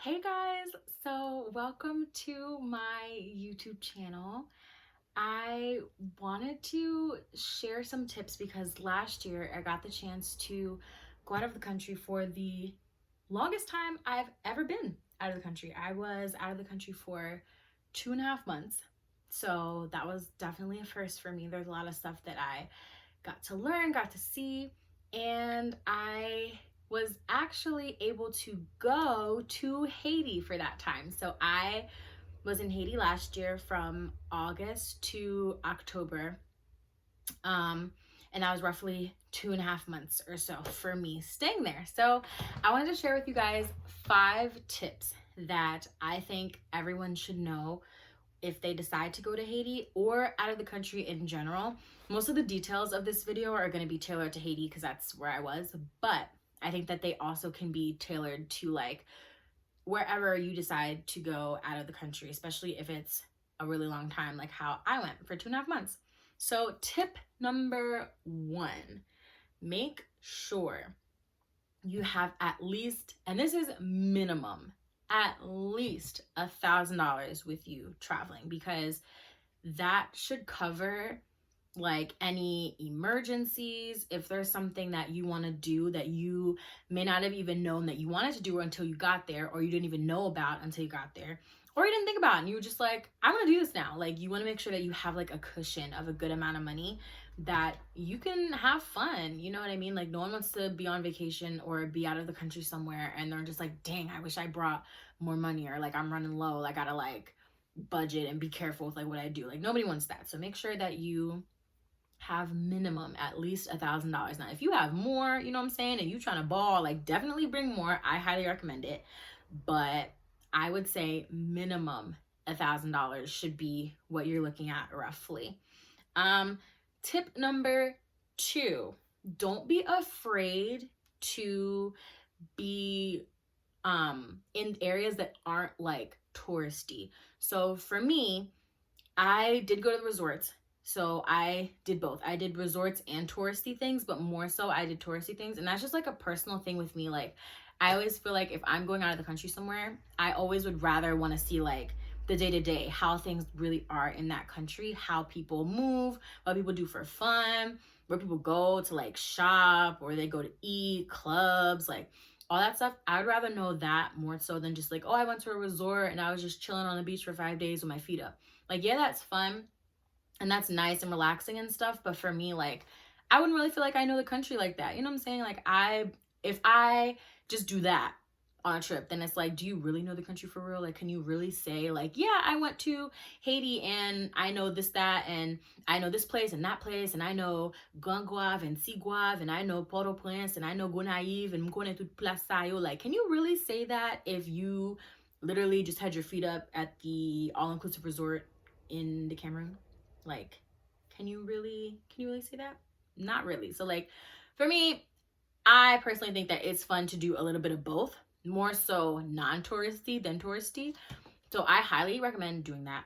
Hey guys, so welcome to my YouTube channel. I wanted to share some tips because last year I got the chance to go out of the country for the longest time I've ever been out of the country. I was out of the country for 2.5 months. So that was definitely a first for me. There's a lot of stuff that I got to learn, got to see, and I was actually able to go to Haiti for that time. So I was in Haiti last year from August to October. Um, and that was roughly 2.5 months or so for me staying there. So I wanted to share with you guys 5 tips that I think everyone should know if they decide to go to Haiti or out of the country in general. Most of the details of this video are going to be tailored to Haiti because that's where I was, but I think that they also can be tailored to like wherever you decide to go out of the country, especially if it's a really long time, like how I went for 2.5 months. So, tip number 1, make sure you have at least, and this is minimum, at least $1,000 with you traveling, because that should cover like any emergencies. If there's something that you want to do that you may not have even known that you wanted to do until you got there, or you didn't even know about until you got there, or you didn't think about it and you were just like, I want to do this now. Like, you want to make sure that you have like a cushion of a good amount of money that you can have fun. You know what I mean? Like, no one wants to be on vacation or be out of the country somewhere and they're just like, dang, I wish I brought more money, or like I'm running low, I gotta like budget and be careful with like what I do. Like, nobody wants that. So make sure that you have minimum at least $1,000. Now, if you have more, you know what I'm saying, and you trying to ball, like definitely bring more. I highly recommend it. But I would say minimum $1,000 should be what you're looking at roughly. Tip number 2, don't be afraid to be in areas that aren't like touristy. So for me, I did go to the resorts. So I did both. I did resorts and touristy things, but more so I did touristy things. And that's just like a personal thing with me. Like, I always feel like if I'm going out of the country somewhere, I always would rather want to see like the day to day, how things really are in that country, how people move, what people do for fun, where people go to like shop, or they go to eat, clubs, like all that stuff. I'd rather know that more so than just like, oh, I went to a resort and I was just chilling on the beach for 5 days with my feet up. Like, yeah, that's fun and that's nice and relaxing and stuff, but for me, like, I wouldn't really feel like I know the country like that. You know what I'm saying? Like, if I just do that on a trip, then it's like, do you really know the country for real? Like, can you really say like, yeah, I went to Haiti and I know this, that, and I know this place and that place, and I know Gonguave and Siguave, and I know Port-au-Prince, and I know Gonaive and Mkone tout Plasayo. Like, can you really say that if you literally just had your feet up at the all-inclusive resort in the Cameroon? Like, can you really say that? Not really. So like, for me, I personally think that it's fun to do a little bit of both, more so non-touristy than touristy. So I highly recommend doing that.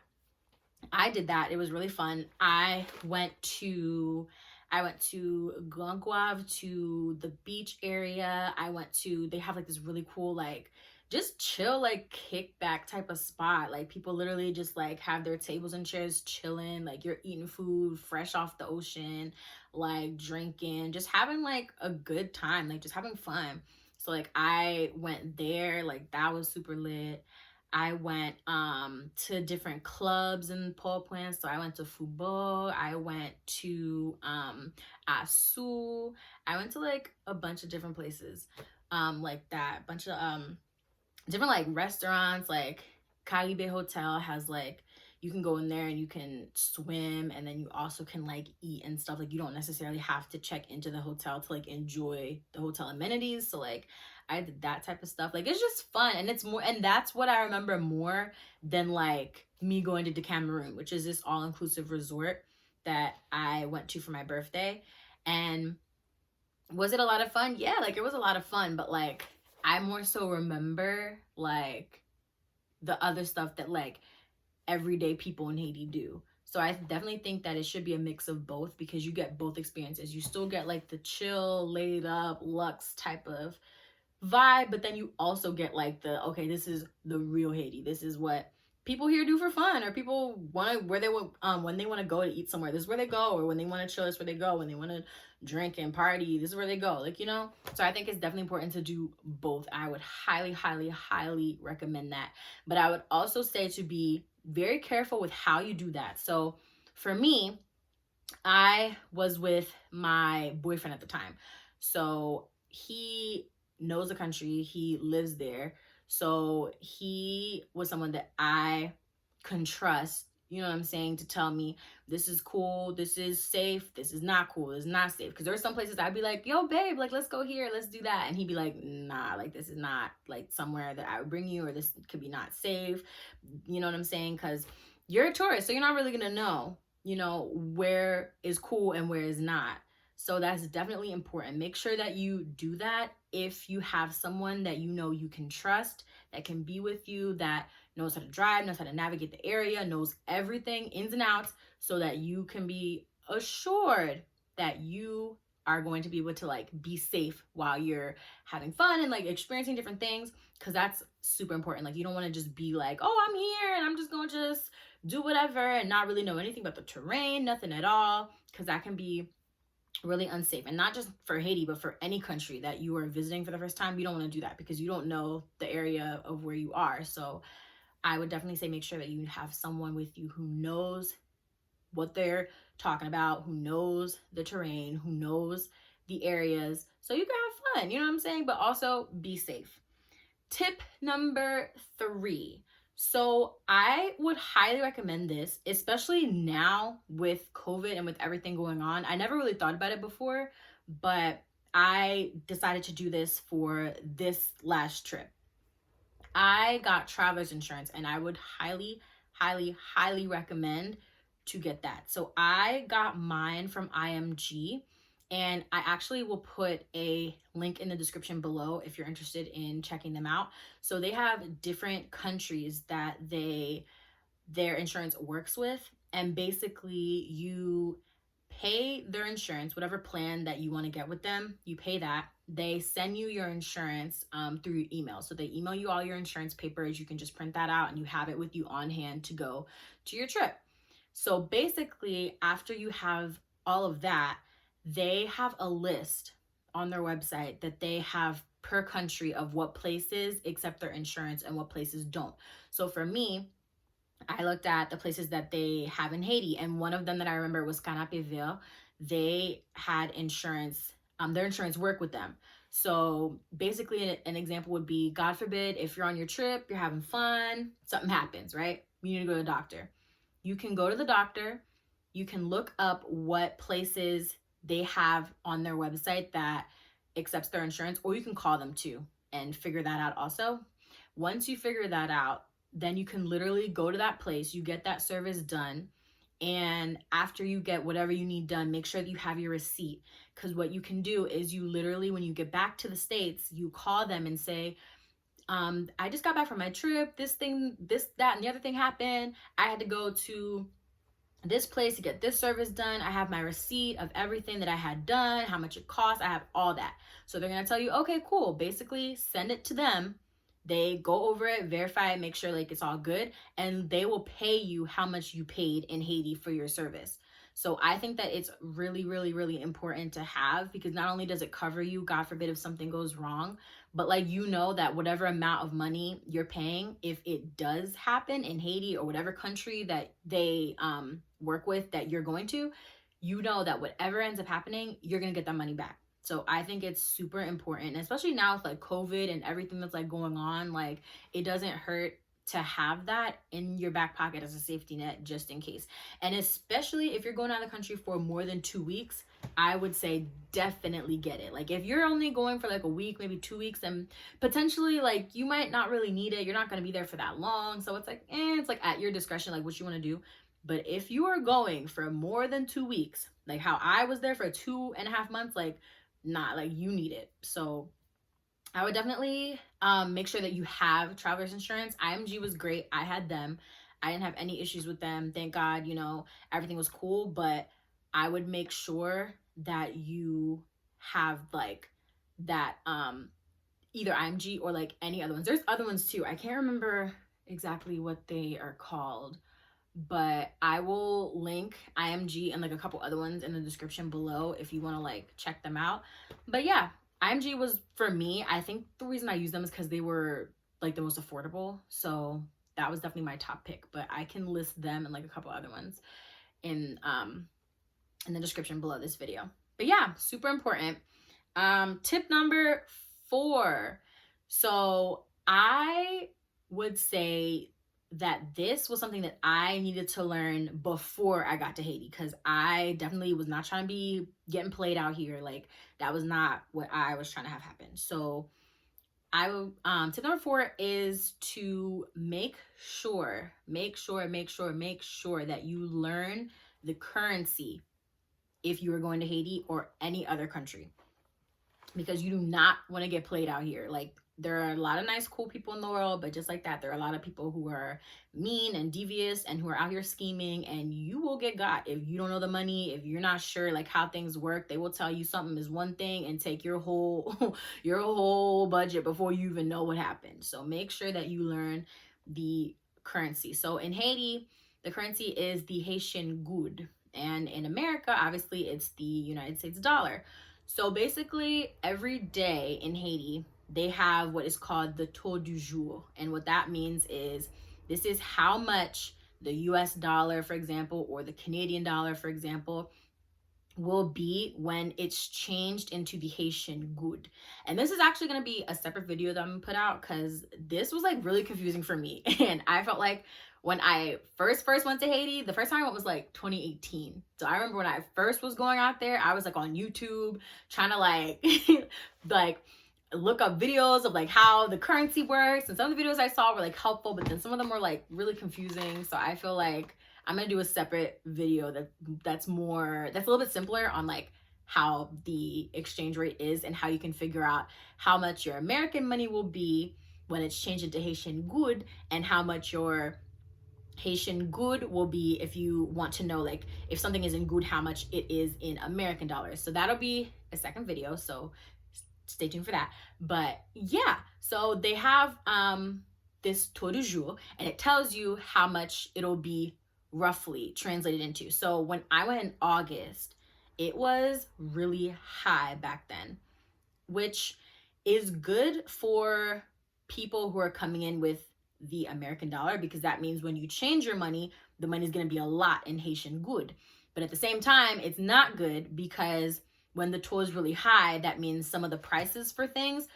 I did that. It was really fun. I went to Gonguave, to the beach area. They have like this really cool, like, just chill, like kickback type of spot. Like, people literally just like have their tables and chairs chilling. Like, you're eating food fresh off the ocean, like drinking, just having like a good time, like just having fun. So like, I went there, like that was super lit. I went to different clubs in Port-au-Prince. So I went to Fubo, I went to Asu, I went to like a bunch of different places like that. Bunch of different like restaurants. Like, Caribe Hotel has like, you can go in there and you can swim, and then you also can like eat and stuff. Like, you don't necessarily have to check into the hotel to like enjoy the hotel amenities. So like, I did that type of stuff. Like, it's just fun, and it's more, and that's what I remember more than like me going to Decameron, which is this all-inclusive resort that I went to for my birthday. And was it a lot of fun? Yeah, like, it was a lot of fun, but like, I more so remember like the other stuff that like everyday people in Haiti do. So I definitely think that it should be a mix of both, because you get both experiences. You still get like the chill, laid up, luxe type of vibe, but then you also get like the, okay, this is the real Haiti. This is what people here do for fun, or people want to, where they want, when they want to go to eat somewhere, this is where they go, or when they want to chill, this is where they go, when they want to drink and party, this is where they go, like, you know. So I think it's definitely important to do both. I would highly, highly, highly recommend that. But I would also say to be very careful with how you do that. So for me, I was with my boyfriend at the time. So he knows the country, he lives there. So he was someone that I can trust, you know what I'm saying, to tell me this is cool, this is safe, this is not cool, this is not safe. Because there were some places I'd be like, yo, babe, like, let's go here, let's do that. And he'd be like, nah, like, this is not like somewhere that I would bring you, or this could be not safe. You know what I'm saying? Because you're a tourist, so you're not really going to know, you know, where is cool and where is not. So that's definitely important. Make sure that you do that if you have someone that you know you can trust, that can be with you, that knows how to drive, knows how to navigate the area, knows everything ins and outs, so that you can be assured that you are going to be able to like be safe while you're having fun and like experiencing different things, because that's super important. Like, you don't want to just be like, oh, I'm here and I'm just going to just do whatever and not really know anything about the terrain, nothing at all, because that can be really unsafe. And not just for Haiti, but for any country that you are visiting for the first time. You don't want to do that because you don't know the area of where you are. So I would definitely say make sure that you have someone with you who knows what they're talking about, who knows the terrain, who knows the areas, so you can have fun, you know what I'm saying, but also be safe. Tip number 3. So I would highly recommend this, especially now with COVID and with everything going on. I never really thought about it before, but I decided to do this for this last trip. I got traveler's insurance, and I would highly, highly, highly recommend to get that. So I got mine from IMG, and I actually will put a link in the description below if you're interested in checking them out. So they have different countries that their insurance works with, and basically you pay their insurance, whatever plan that you want to get with them, you pay that. They send you your insurance through email. So they email you all your insurance papers. You can just print that out and you have it with you on hand to go to your trip. So basically, after you have all of that, they have a list on their website that they have per country of what places accept their insurance and what places don't. So for me, I looked at the places that they have in Haiti, and one of them that I remember was Canapéville. They had insurance, their insurance worked with them. So basically, an example would be, God forbid, if you're on your trip, you're having fun, something happens, right? You need to go to the doctor. You can go to the doctor, you can look up what places they have on their website that accepts their insurance, or you can call them too and figure that out also. Once you figure that out, then you can literally go to that place, you get that service done, and after you get whatever you need done, make sure that you have your receipt. Because what you can do is you literally, when you get back to the States, you call them and say, I just got back from my trip, this thing, this, that, and the other thing happened. I had to go to this place to get this service done. I have my receipt of everything that I had done, how much it cost. I have all that. So they're going to tell you, okay, cool. Basically, send it to them. They go over it, verify it, make sure like it's all good, and they will pay you how much you paid in Haiti for your service. So I think that it's really, really, really important to have, because not only does it cover you, God forbid, if something goes wrong, but like, you know, that whatever amount of money you're paying, if it does happen in Haiti or whatever country that they work with that you're going to, you know that whatever ends up happening, you're going to get that money back. So I think it's super important, especially now with like COVID and everything that's like going on. Like, it doesn't hurt to have that in your back pocket as a safety net, just in case. And especially if you're going out of the country for more than 2 weeks, I would say definitely get it. Like, if you're only going for like a week, maybe 2 weeks, then potentially like you might not really need it. You're not going to be there for that long. So it's like, it's like at your discretion, like what you want to do. But if you are going for more than 2 weeks, like how I was there for 2.5 months, like, not like you need it. So I would definitely make sure that you have traveler's insurance. IMG was great. I had them. I didn't have any issues with them. Thank God, you know, everything was cool. But I would make sure that you have like that either IMG or like any other ones. There's other ones too. I can't remember exactly what they are called, but I will link IMG and like a couple other ones in the description below if you want to like check them out. But yeah, IMG was, for me, I think the reason I use them is because they were like the most affordable. So that was definitely my top pick, but I can list them and like a couple other ones in the description below this video. But yeah, super important. Tip number 4. So I would say that this was something that I needed to learn before I got to Haiti, because I definitely was not trying to be getting played out here. Like, that was not what I was trying to have happen. So tip number 4 is to make sure that you learn the currency if you are going to Haiti or any other country, because you do not want to get played out here. Like, there are a lot of nice, cool people in the world, but just like that, there are a lot of people who are mean and devious and who are out here scheming, and you will get got if you don't know the money. If you're not sure like how things work, they will tell you something is one thing and take your whole your whole budget before you even know what happened. So make sure that you learn the currency. So in Haiti, the currency is the Haitian goud, and in America, obviously, it's the United States dollar. So basically, every day in Haiti, they have what is called the taux du jour. And what that means is, this is how much the US dollar, for example, or the Canadian dollar, for example, will be when it's changed into the Haitian goud. And this is actually going to be a separate video that I'm going to put out, because this was like really confusing for me. And I felt like when I first went to Haiti, the first time I went was like 2018. So I remember when I first was going out there, I was like on YouTube trying to like like look up videos of like how the currency works, and some of the videos I saw were like helpful, but then some of them were like really confusing. So I feel like I'm gonna do a separate video that's a little bit simpler on like how the exchange rate is and how you can figure out how much your American money will be when it's changed into Haitian goud, and how much your Haitian goud will be if you want to know like if something is in goud, how much it is in American dollars. So that'll be a second video, so stay tuned for that. But yeah, so they have this taux du jour, and it tells you how much it'll be roughly translated into. So when I went in August, it was really high back then, which is good for people who are coming in with the American dollar, because that means when you change your money, the money is going to be a lot in Haitian goud. But at the same time, it's not good, because when the taux is really high, that means some of the prices for things,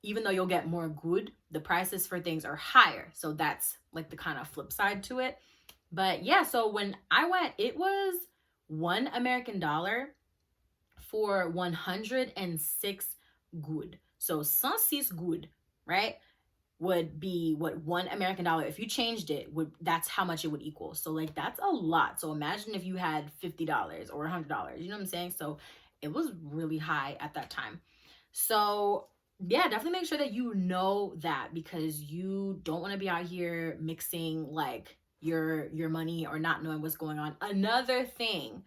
even though you'll get more goud, the prices for things are higher. So that's like the kind of flip side to it. But yeah, so when I went, it was $1 American for 106 goud. So 106 goud, right, would be what $1 American, if you changed it, that's how much it would equal. So like, that's a lot. So imagine if you had $50 or $100, you know what I'm saying? So it was really high at that time. So yeah, definitely make sure that you know that, because you don't want to be out here mixing like your money or not knowing what's going on. Another thing,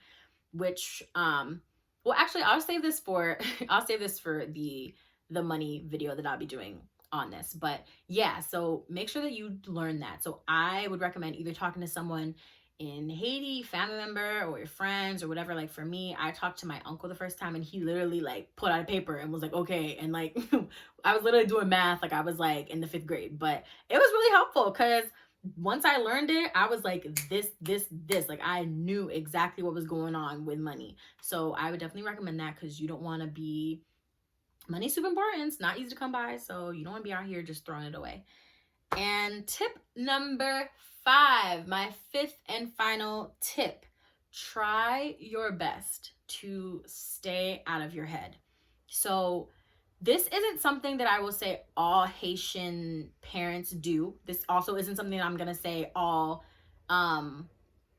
which well, actually, I'll save this for the money video that I'll be doing on this. But yeah, so make sure that you learn that. So I would recommend either talking to someone in Haiti, family member, or your friends or whatever. Like for me, I talked to my uncle the first time, and he literally like put out a paper and was like, okay. And like, I was literally doing math. Like I was like in the 5th grade, but it was really helpful, because once I learned it, I was like, this, like I knew exactly what was going on with money. So I would definitely recommend that, because you don't want to be, money's super important. It's not easy to come by. So you don't want to be out here just throwing it away. And tip number 5, my 5th and final tip: try your best to stay out of your head. So this isn't something that I will say all Haitian parents do. This also isn't something I'm going to say all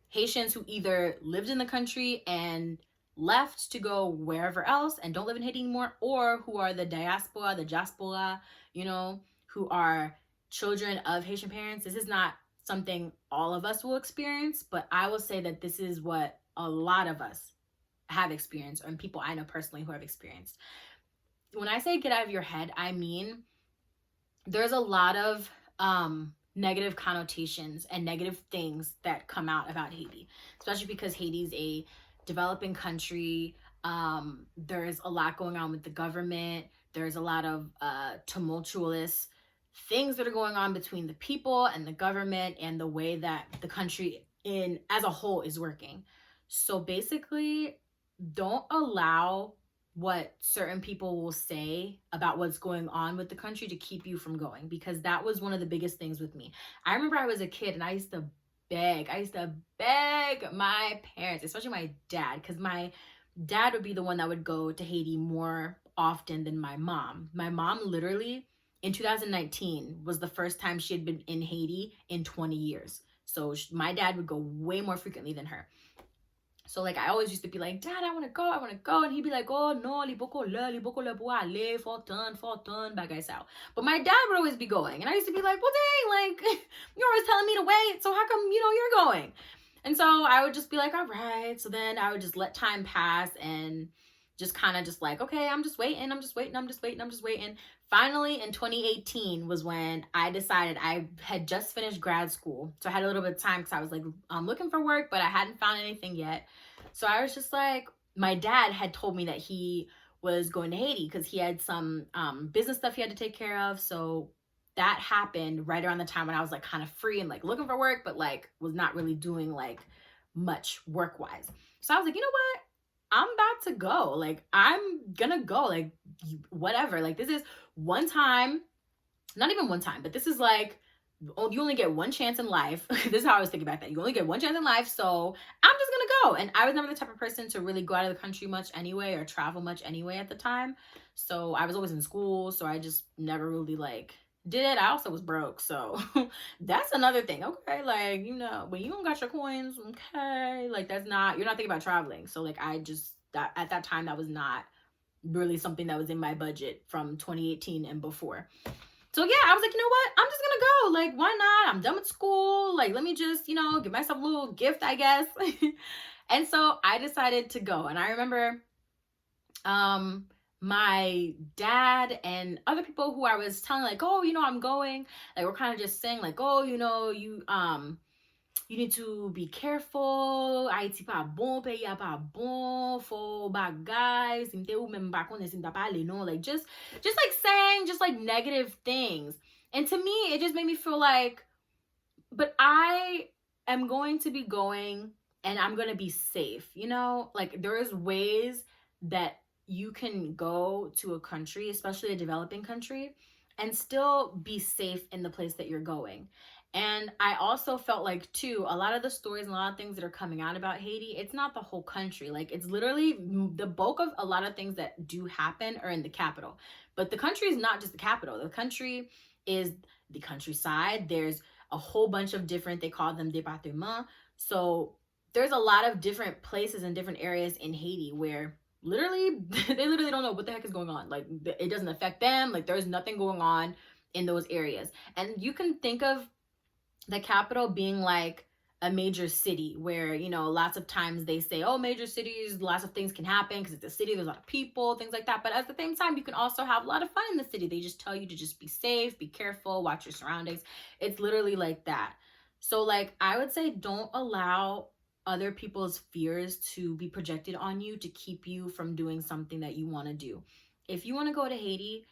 Haitians who either lived in the country and left to go wherever else and don't live in Haiti anymore, or who are the diaspora, you know, who are children of Haitian parents. This is not something all of us will experience, but I will say that this is what a lot of us have experienced, and people I know personally who have experienced. When I say get out of your head, I mean there's a lot of negative connotations and negative things that come out about Haiti, especially because Haiti's a developing country. There's a lot going on with the government. There's a lot of tumultuous things that are going on between the people and the government and the way that the country in as a whole is working. So basically, don't allow what certain people will say about what's going on with the country to keep you from going, because that was one of the biggest things with me. I remember I was a kid and I used to beg my parents, especially my dad, because my dad would be the one that would go to Haiti more often than my mom. My mom literally in 2019 was the first time she had been in Haiti in 20 years. So my dad would go way more frequently than her. So like I always used to be like, Dad, I want to go, I want to go. And he'd be like, oh no, li boko le pour aller, fortan, bagay sao. But my dad would always be going. And I used to be like, well, dang, like, you're always telling me to wait. So how come, you're going? And so I would just be like, all right. So then I would just let time pass and just kind of just like, okay, I'm just waiting. Finally, in 2018 was when I decided. I had just finished grad school. So I had a little bit of time because I was like, I'm looking for work, but I hadn't found anything yet. So I was just like, my dad had told me that he was going to Haiti because he had some business stuff he had to take care of. So that happened right around the time when I was like kind of free and like looking for work, but like was not really doing like much work wise. So I was like, you know what? I'm about to go. Like, I'm gonna go. Like, whatever. Like, this is one time, not even one time, but this is like, you only get one chance in life. This is how I was thinking back then. You only get one chance in life, so I'm just gonna go. And I was never the type of person to really go out of the country much anyway, or travel much anyway at the time. So I was always in school, so I just never really like did it. I also was broke, so that's another thing. Okay, like when you don't got your coins, okay, like you're not thinking about traveling. So like I just that at that time that was not really something that was in my budget from 2018 and before. So yeah, I was like, you know what? I'm just gonna go. Like, why not? I'm done with school. Like, let me just, give myself a little gift, I guess. And so I decided to go. And I remember my dad and other people who I was telling, like, oh, I'm going, like, we're kind of just saying, like, oh, you need to be careful. Haiti pa bon, pays a pa bon, fo bagay, simte ou même pa konne simta pale, no, like just like saying just like negative things. And to me, it just made me feel like, but I am going to be going and I'm going to be safe, like there's ways that you can go to a country, especially a developing country, and still be safe in the place that you're going. And I also felt like, too, a lot of the stories and a lot of things that are coming out about Haiti, it's not the whole country. Like, it's literally the bulk of a lot of things that do happen are in the capital. But the country is not just the capital. The country is the countryside. There's a whole bunch of different, they call them départements. So there's a lot of different places and different areas in Haiti where literally, they literally don't know what the heck is going on. Like, it doesn't affect them. Like, there's nothing going on in those areas. And you can think of the capital being like a major city where, lots of times they say, oh, major cities, lots of things can happen because it's a city, there's a lot of people, things like that. But at the same time, you can also have a lot of fun in the city. They just tell you to just be safe, be careful, watch your surroundings. It's literally like that. So like, I would say don't allow other people's fears to be projected on you to keep you from doing something that you want to do. If you want to go to Haiti,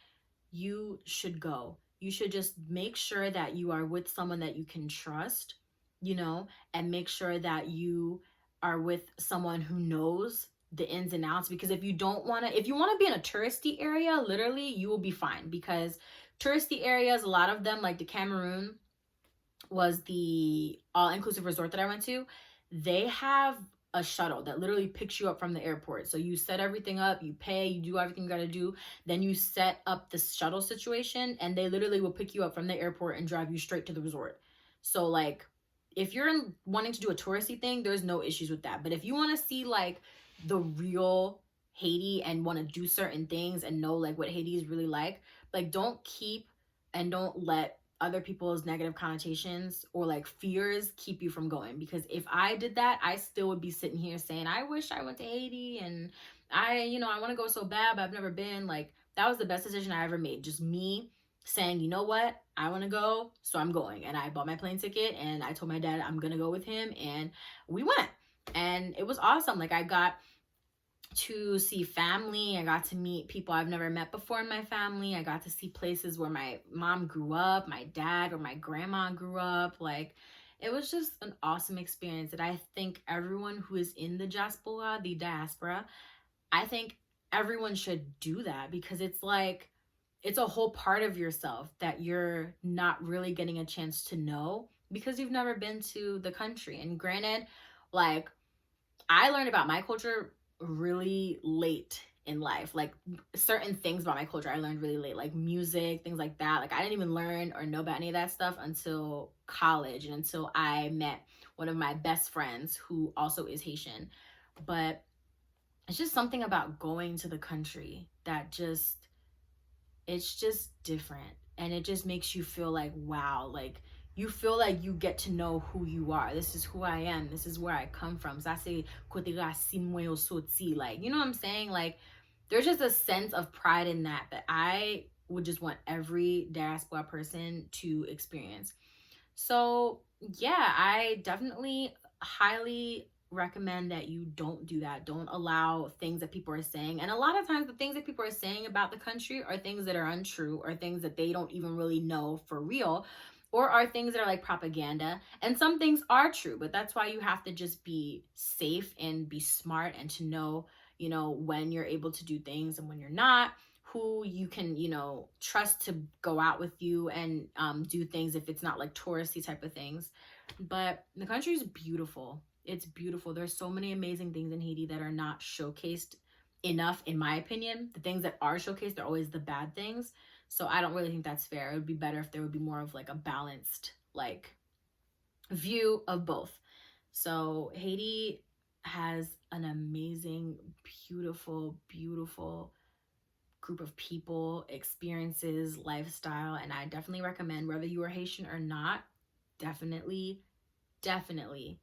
you should go. You should just make sure that you are with someone that you can trust, and make sure that you are with someone who knows the ins and outs. Because if you want to be in a touristy area, literally, you will be fine. Because touristy areas, a lot of them, like the Cameroon was the all-inclusive resort that I went to, they have a shuttle that literally picks you up from the airport. So you set everything up, you pay, you do everything you got to do. Then you set up the shuttle situation and they literally will pick you up from the airport and drive you straight to the resort. So like, if you're wanting to do a touristy thing, there's no issues with that. But if you want to see like the real Haiti and want to do certain things and know like what Haiti is really like don't let other people's negative connotations or like fears keep you from going. Because if I did that, I still would be sitting here saying, I wish I went to Haiti and I want to go so bad, but I've never been. Like, that was the best decision I ever made. Just me saying, you know what, I want to go, so I'm going. And I bought my plane ticket and I told my dad I'm going to go with him, and we went. And it was awesome. Like, I got to see family. I got to meet people I've never met before in my family. I got to see places where my mom grew up, my dad or my grandma grew up. Like, it was just an awesome experience that I think everyone who is in the diaspora, I think everyone should do that, because it's like, it's a whole part of yourself that you're not really getting a chance to know because you've never been to the country. And granted, like, I learned about my culture really late in life. Like, certain things about my culture I learned really late, like music, things like that. Like, I didn't even learn or know about any of that stuff until college and until I met one of my best friends who also is Haitian. But it's just something about going to the country that just, it's just different, and it just makes you feel like, wow, like, you feel like you get to know who you are. This is who I am, this is where I come from. So I say, like, you know what I'm saying? Like, there's just a sense of pride in that I would just want every diaspora person to experience. So yeah, I definitely highly recommend that you don't do that. Don't allow things that people are saying. And a lot of times the things that people are saying about the country are things that are untrue, or things that they don't even really know for real, or are things that are like propaganda. And some things are true, but that's why you have to just be safe and be smart, and to know, when you're able to do things and when you're not, who you can, trust to go out with you and do things if it's not like touristy type of things. But the country is beautiful. It's beautiful. There's so many amazing things in Haiti that are not showcased enough, in my opinion. The things that are showcased are always the bad things. So I don't really think that's fair. It would be better if there would be more of like a balanced, like, view of both. So Haiti has an amazing, beautiful, beautiful group of people, experiences, lifestyle, and I definitely recommend, whether you are Haitian or not, definitely, definitely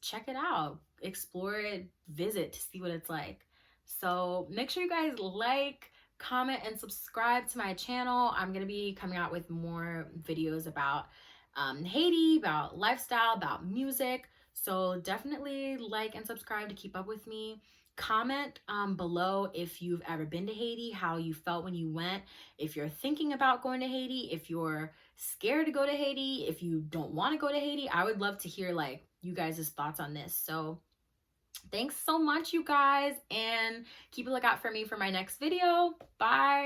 check it out, explore it, visit to see what it's like. So make sure you guys like, comment, and subscribe to my channel. I'm gonna be coming out with more videos about Haiti, about lifestyle, about music. So definitely like and subscribe to keep up with me. Comment below if you've ever been to Haiti, how you felt when you went, if you're thinking about going to Haiti, if you're scared to go to Haiti, if you don't want to go to Haiti. I would love to hear like you guys' thoughts on this. So thanks so much, you guys, and keep a lookout for me for my next video. Bye.